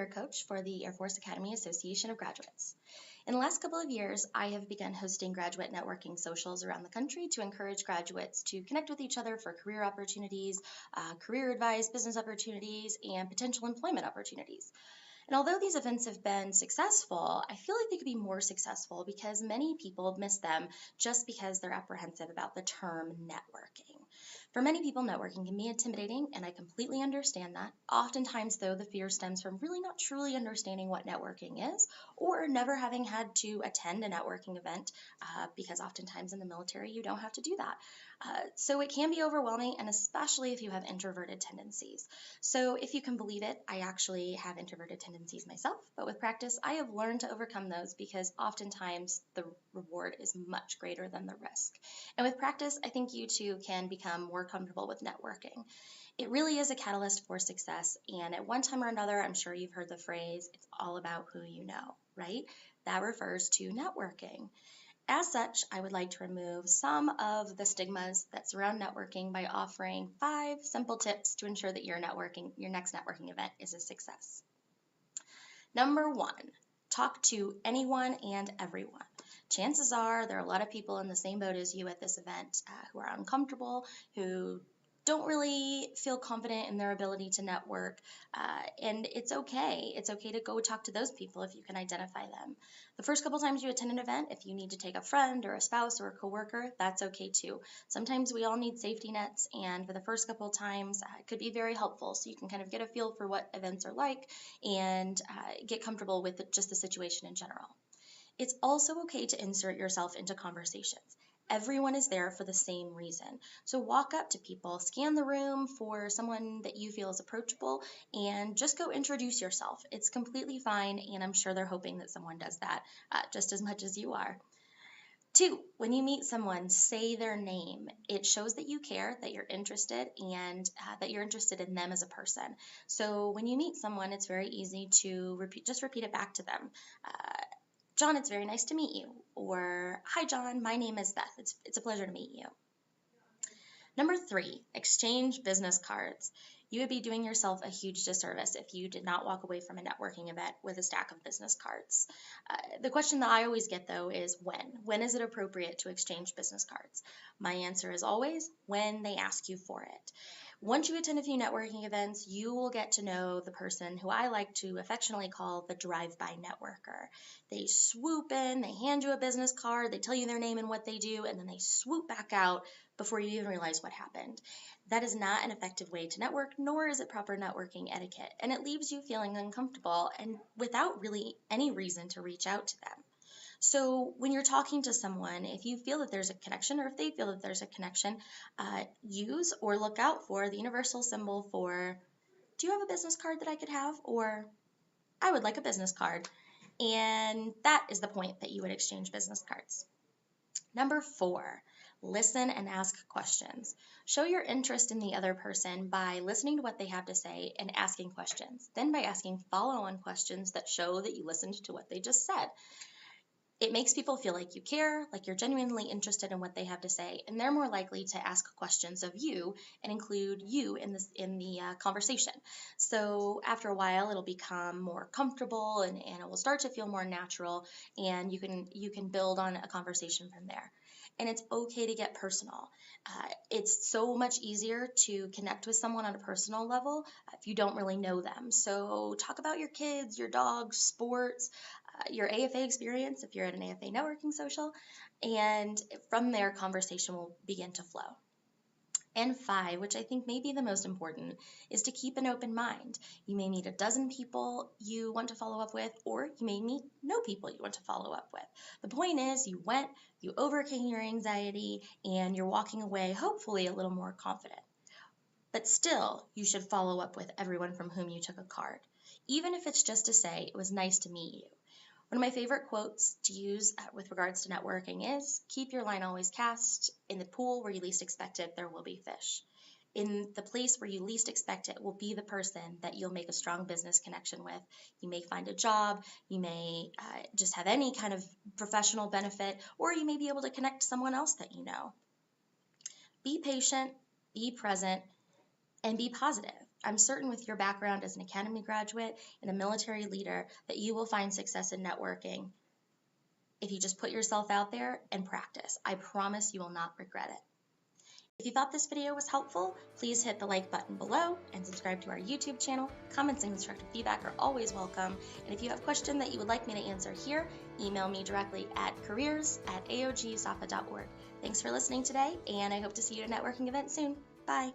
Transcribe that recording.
Career Coach for the Air Force Academy Association of Graduates. In the last couple of years, I have begun hosting graduate networking socials around the country to encourage graduates to connect with each other for career opportunities, career advice, business opportunities, and potential employment opportunities. And although these events have been successful, I feel like they could be more successful because many people miss them just because they're apprehensive about the term networking. For many people, networking can be intimidating, and I completely understand that. Oftentimes, though, the fear stems from really not truly understanding what networking is or never having had to attend a networking event because oftentimes in the military, you don't have to do that. So it can be overwhelming, and especially if you have introverted tendencies. So if you can believe it, I actually have introverted tendencies myself, but with practice, I have learned to overcome those because oftentimes the reward is much greater than the risk. And with practice, I think you too can become more comfortable with networking. It really is a catalyst for success, and at one time or another, I'm sure you've heard the phrase, it's all about who you know, right? That refers to networking. As such, I would like to remove some of the stigmas that surround networking by offering 5 simple tips to ensure that your next networking event is a success. Number 1, talk to anyone and everyone. Chances are there are a lot of people in the same boat as you at this event who are uncomfortable, who don't really feel confident in their ability to network, and it's okay. It's okay to go talk to those people if you can identify them. The first couple times you attend an event, if you need to take a friend or a spouse or a coworker, that's okay too. Sometimes we all need safety nets, and for the first couple times, it could be very helpful so you can kind of get a feel for what events are like and get comfortable with just the situation in general. It's also okay to insert yourself into conversations. Everyone is there for the same reason. So walk up to people, scan the room for someone that you feel is approachable, and just go introduce yourself. It's completely fine, and I'm sure they're hoping that someone does that just as much as you are. 2, when you meet someone, say their name. It shows that you care, that you're interested, and that you're interested in them as a person. So when you meet someone, it's very easy to repeat it back to them. John, it's very nice to meet you. Or, hi, John, my name is Beth. It's a pleasure to meet you. Number 3, exchange business cards. You would be doing yourself a huge disservice if you did not walk away from a networking event with a stack of business cards. The question that I always get, though, is when? When is it appropriate to exchange business cards? My answer is always when they ask you for it. Once you attend a few networking events, you will get to know the person who I like to affectionately call the drive-by networker. They swoop in, they hand you a business card, they tell you their name and what they do, and then they swoop back out before you even realize what happened. That is not an effective way to network, nor is it proper networking etiquette, and it leaves you feeling uncomfortable and without really any reason to reach out to them. So when you're talking to someone, if you feel that there's a connection or if they feel that there's a connection, use or look out for the universal symbol for, do you have a business card that I could have? Or I would like a business card. And that is the point that you would exchange business cards. Number 4, listen and ask questions. Show your interest in the other person by listening to what they have to say and asking questions. Then by asking follow-on questions that show that you listened to what they just said. It makes people feel like you care, like you're genuinely interested in what they have to say, and they're more likely to ask questions of you and include you in the conversation. So after a while, it'll become more comfortable and it will start to feel more natural, and you can build on a conversation from there. And it's okay to get personal. It's so much easier to connect with someone on a personal level if you don't really know them. So talk about your kids, your dogs, sports, your AFA experience if you're at an AFA networking social, and from there, conversation will begin to flow. And 5, which I think may be the most important, is to keep an open mind. You may meet a dozen people you want to follow up with, or you may meet no people you want to follow up with. The point is, you went, you overcame your anxiety, and you're walking away hopefully a little more confident. But still, you should follow up with everyone from whom you took a card, even if it's just to say, it was nice to meet you. One of my favorite quotes to use with regards to networking is, keep your line always cast. In the pool where you least expect it, there will be fish. In the place where you least expect it will be the person that you'll make a strong business connection with. You may find a job, you may just have any kind of professional benefit, or you may be able to connect to someone else that you know. Be patient, be present, and be positive. I'm certain with your background as an academy graduate and a military leader that you will find success in networking if you just put yourself out there and practice. I promise you will not regret it. If you thought this video was helpful, please hit the like button below and subscribe to our YouTube channel. Comments and constructive feedback are always welcome. And if you have a question that you would like me to answer here, email me directly at careers@aogsafa.org. Thanks for listening today, and I hope to see you at a networking event soon. Bye.